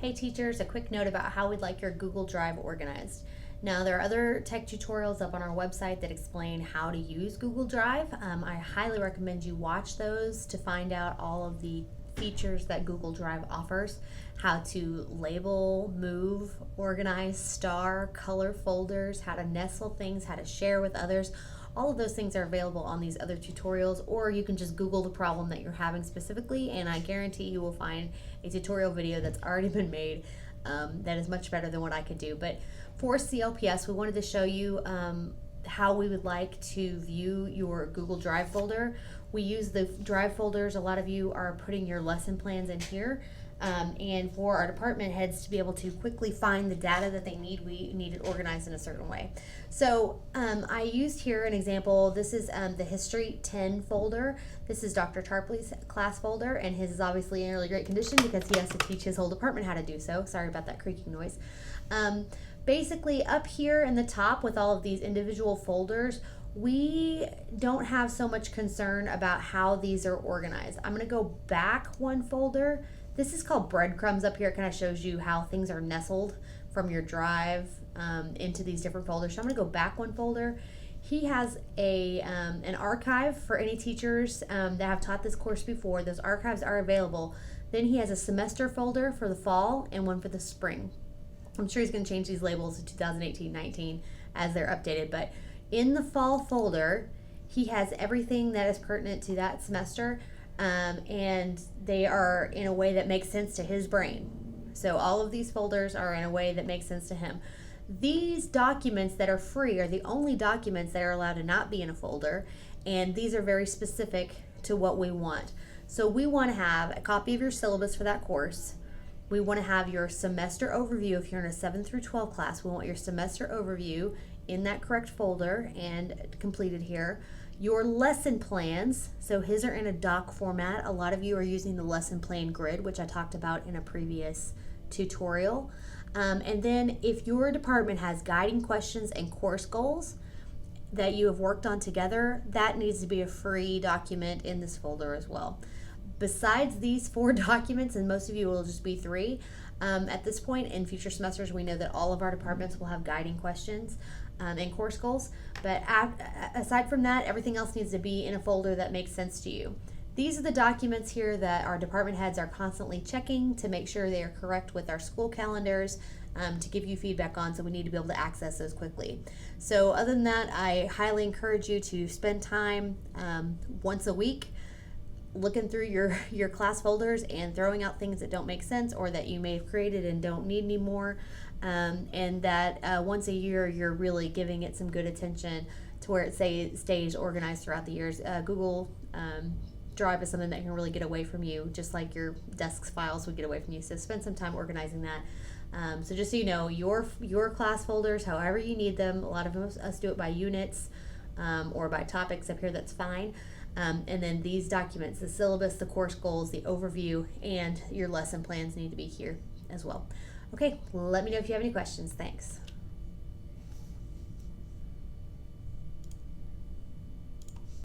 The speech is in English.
Hey teachers, a quick note about how we'd like your Google Drive organized. Now, there are other tech tutorials up on our website that explain how to use Google Drive. I highly recommend you watch those to find out all of the features that Google Drive offers, how to label, move, organize, star, color folders, how to nestle things, how to share with others. All of those things are available on these other tutorials, or you can just Google the problem that you're having specifically, and I guarantee you will find a tutorial video that's already been made that is much better than what I could do. But for CLPS, we wanted to show you how we would like to view your Google Drive folder. We use the Drive folders. A lot of you are putting your lesson plans in here. And for our department heads to be able to quickly find the data that they need, we need it organized in a certain way. So I used here an example. This is the History 10 folder. This is Dr. Tarpley's class folder, and his is obviously in really great condition because he has to teach his whole department how to do so. Sorry about that creaking noise. Basically, up here in the top with all of these individual folders, we don't have so much concern about how these are organized. I'm going to go back one folder. This is called breadcrumbs up here. It kind of shows you how things are nestled from your drive into these different folders. So I'm going to go back one folder. He has an archive for any teachers that have taught this course before. Those archives are available. Then he has a semester folder for the fall and one for the spring. I'm sure he's going to change these labels to 2018-19 as they're updated. But in the fall folder, he has everything that is pertinent to that semester. And they are in a way that makes sense to his brain. So all of these folders are in a way that makes sense to him. These documents that are free are the only documents that are allowed to not be in a folder, and these are very specific to what we want. So we want to have a copy of your syllabus for that course. We want to have your semester overview. If you're in a 7 through 12 class, we want your semester overview in that correct folder and completed here. Your lesson plans, so his are in a doc format. A lot of you are using the lesson plan grid, which I talked about in a previous tutorial. And then if your department has guiding questions and course goals that you have worked on together, that needs to be a free document in this folder as well. Besides these 4 documents, and most of you will just be 3, at this point in future semesters, we know that all of our departments will have guiding questions and course goals. But aside from that, everything else needs to be in a folder that makes sense to you. These are the documents here that our department heads are constantly checking to make sure they are correct with our school calendars to give you feedback on, so we need to be able to access those quickly. So other than that, I highly encourage you to spend time once a week looking through your class folders and throwing out things that don't make sense or that you may have created and don't need anymore, and that once a year you're really giving it some good attention to where it stays organized throughout the years. Google Drive is something that can really get away from you, just like your desk's files would get away from you. So spend some time organizing that. So just so you know, your class folders, however you need them, a lot of us do it by units or by topics up here, that's fine. And then these documents, the syllabus, the course goals, the overview, and your lesson plans need to be here as well. Okay, let me know if you have any questions. Thanks.